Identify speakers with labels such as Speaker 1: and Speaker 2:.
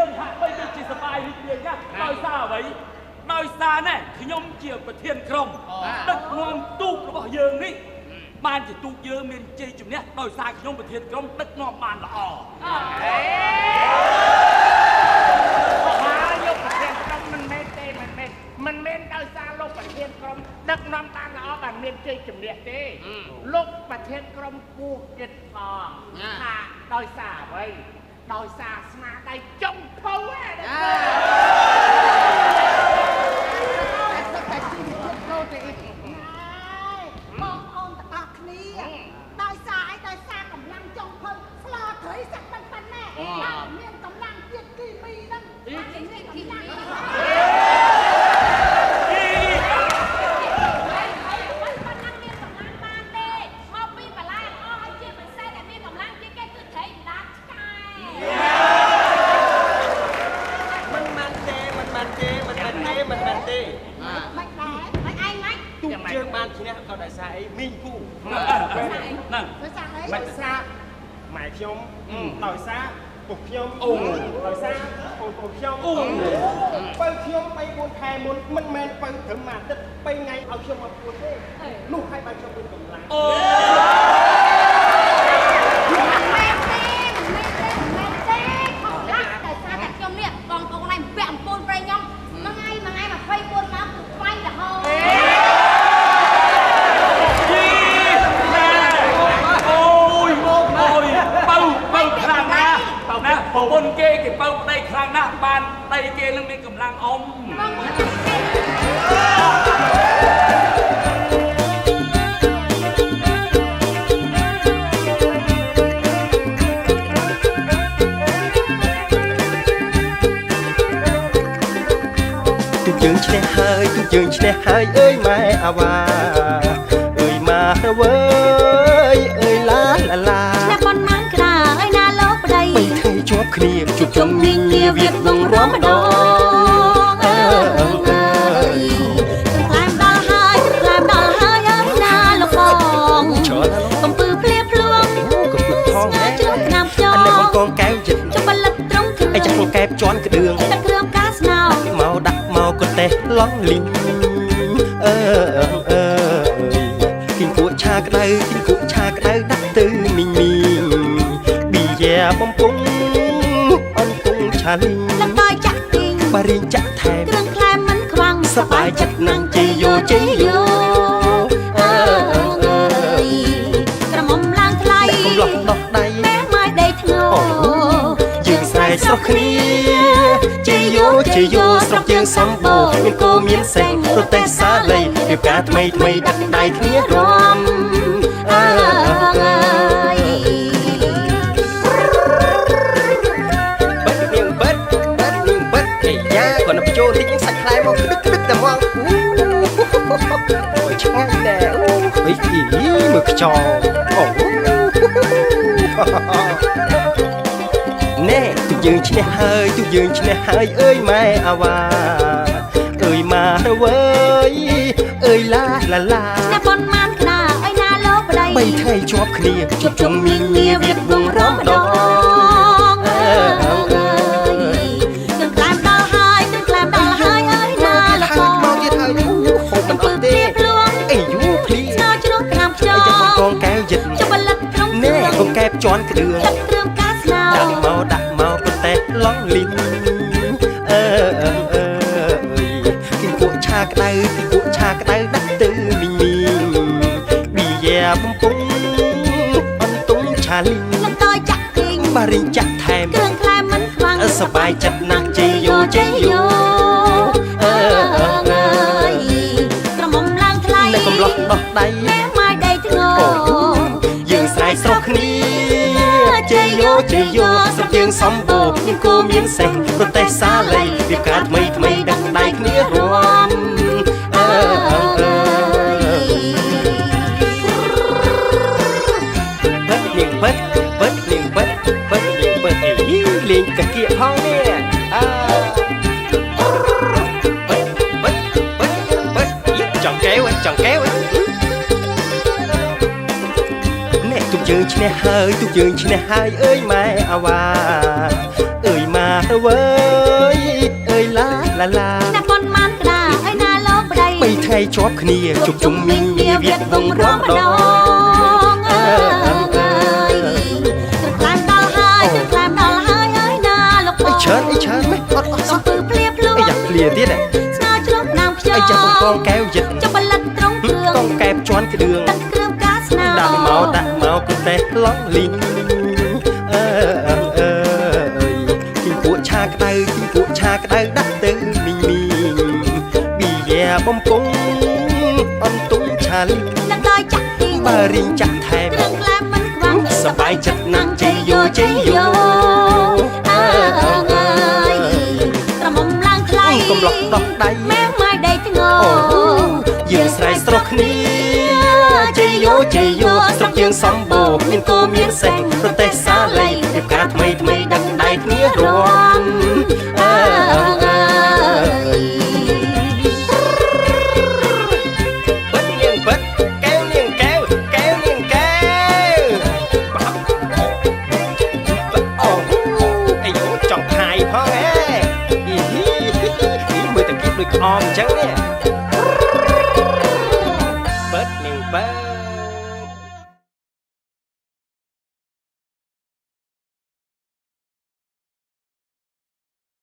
Speaker 1: យើងហាក់បីដូចជាសប្បាយរីករាយណាស់ដោយសារអ្វីដោយសារណែខ្ញុំជាប្រធានក្រុមដឹកនាំទូករបស់យើងនេះបានជាទូកយើងមានជ័យជំនះដោយសារខ្ញុំប្រធានក្រុមដឹកនាំបានល្អ
Speaker 2: លោកប្រធានក្រុមមិនមែនទេមិនមែនដោយសារលោកប្រធានក្រុមដឹកនាំបានល្អបានមានជ័យជំនះទេលោកប្រធានក្រុមពោះគិតផងថាដោយសារអ្វីដោយសារស្មារតីចុងភៅហ្នឹង
Speaker 3: បងប្អូនទាំងអស់គ្នាដោយសារអីដោយសារកម្លាំងចុងភៅស្លត្រីសាក់ប៉ុណ្ណេះមានកម្លាំងជាតិគីមីហ្នឹងមានគីមី
Speaker 4: យើងបានឈ្នះក៏ដោយសារអីមីងគូ
Speaker 1: ហ្នឹង
Speaker 4: ដោយសារម៉ែខ្ញុំដោយសារពុកខ្ញុំដោយសារបងប្អូនខ្ញុំបើខ្ញុំ3-4 ខែមុនមិនមែនបើត្រឹមមួយអាទិត្យ3ថ្ងៃឲ្យខ្ញុំមកពួតទេនោះហើយបានខ្ញុំមានកម្លាំង
Speaker 1: ប្រពន្ធគេបើប្តីខ្លាំងណាស់បានប្តីគេនឹងមានកម្លាំងអម
Speaker 4: ទូយើងឈ្នះហើយទូយើងឈ្នះហើយអើយម៉ែអាវ៉ាអើយម៉ាវើយអើយឡាឡាជាប់គ្នាជួបជុំមីងងារវាវងរំដង
Speaker 3: ក្លែមដល់ហើយអើយណាលោកបងកំពើភ្លៀភ្លួង
Speaker 4: កំពឹកផង
Speaker 3: ជ្រុំឆ្នាំខ្យល់
Speaker 4: អានេះបងកងកែវចិត្ត
Speaker 3: ចុះបលិតត្រង់គ្រឿង
Speaker 4: អីចាស់កែបជន់ក្តឿង
Speaker 3: ទឹកគ្រឿងកាស្នោ
Speaker 4: មកដាក់មកក៏តេះឡងលីងគិញគួឆាក្តៅគិញគួឆាក្តៅដាក់ទៅមីងមីងប៊ីយ៉ាបំពង់ឆាលីង
Speaker 3: លំដោយចាក់ទីង
Speaker 4: បារីងចាក់ថែម
Speaker 3: គ្រឿងក្លែមមិនខ្វាំង
Speaker 4: សបាយចិត្តណាស់ជ័យយោ
Speaker 3: ក្រមុំឡើងថ្លៃ
Speaker 4: កំឡោះដោះដៃ
Speaker 3: ម៉ែម៉ាយដេកធ្ងោ
Speaker 4: យើងស្រែកស្រុកគ្នាជ័យយោស្រុកយើងសម្បូរមានគោមានសេងប្រទេសសាលីរៀបការថ្មីដាក់ដៃគ្នារំគាត់ទៅចូលតិចសាច់ខ្លែមកដឹកតែមកអូយឆ្ងាញ់ណែអូយអីមើលខ្យល់អូណែទូយើងឈ្នះហើយទូយើងឈ្នះហើយអើយម៉ែអាវ៉ាអើយម៉ាវើយអើយឡា
Speaker 3: អ្នកប៉ុនម៉ានក្តាអើយណាលោកប្តី
Speaker 4: 3ថ្ងៃជាប់គ្នាជួបជុំមីងងារវាវងរំដងកងកែវយិត
Speaker 3: ចុះបលិតក្នុង
Speaker 4: ណែកងកែបជន់ក្តឿង
Speaker 3: ទឹកគ្រឿងកាស្នោ
Speaker 4: ដាក់មកក៏តេះឡងលីងគិញគួឆាក្តៅដាក់ទៅមីងមីងប៊ីយ៉ាបំពង់អន្ទង់ឆាលីង
Speaker 3: លំដោយចាក់ទីង
Speaker 4: បារីងចាក់ថែម
Speaker 3: គ្រឿងក្លែមមិនខ្វាំង
Speaker 4: សបាយចិត្តណាស់ជ័យយោ
Speaker 3: ក្រមុំឡើងថ្លៃ
Speaker 4: កំឡោះដោះដៃ
Speaker 3: យើង
Speaker 4: ស្រែកស្រុកគ្នាជ័យយោស្រុកយើងសម្បូរមានគោមានសេះប្រទេសសាលីរៀបការថ្មីដាក់ដៃគ្នារំពិតលេងកាគៀកផងនេះចង់កែវយើងឈ្នះហើយទូយើងឈ្នះហើយអើយម៉ែអាវ៉ាអើយម៉ា
Speaker 5: ទៅវើយអើយឡាឡាឡា
Speaker 3: តែប៉ុន្មានក្តារឲ្យណាលោកប្តី
Speaker 5: 3ថ្ងៃជាប់គ្នាជុំជុំមីងមាវៀតវងរំដង
Speaker 3: អើយក្លាមដល់ហើយក្លាមដល់ហើយអើយណាលោកបង
Speaker 5: ច្រើនម៉េះអត់សោះ
Speaker 3: ពើភ្លាភ្លួ
Speaker 5: យ៉ាភ្លាទៀត
Speaker 3: ស្ងោជ្រុំណាំខ្យល់
Speaker 5: អីចាំកងកែវយិត
Speaker 3: ចុះបលិតត្រង់គ្រឿង
Speaker 5: កងកែបជន់ក្ដឿង
Speaker 3: ទឹកគ្រឿងកាស្នោ
Speaker 5: ដាក់មកគឺតែឡងលីងអើគីពួកឆាក្តៅដាក់ទៅមីងប៊ីយ៉ាបំពង់អន្ទុំឆាលី
Speaker 3: នឹងដល់ចាក់ទី
Speaker 5: បើរៀងចាក់ថែម
Speaker 3: គ្រឿងក្លែមមិនខ្វាំង
Speaker 5: សប្បាយចិត្តណាស់ជ័យយោអើ
Speaker 3: អើយក្រមុំឡើងថ្លៃ
Speaker 5: កំឡុកដោះដៃ
Speaker 3: ម៉ែម៉ាយដេកធ្ងោ
Speaker 5: យើងស្រ័យស្រស់គ្នាជ័យយោស្រុកយើងសំបូរមានគោមានសេះប្រទេសសាលីរៀបការថ្មីដឹងដៃគ្នារួមអើពិតនាងពិតកែវនាងកែវនាងកែវអូអាយចង់ខាយផងហេមើលតាគៀបដូចក្អមអញ្ចឹងនេះពិតនាងពិត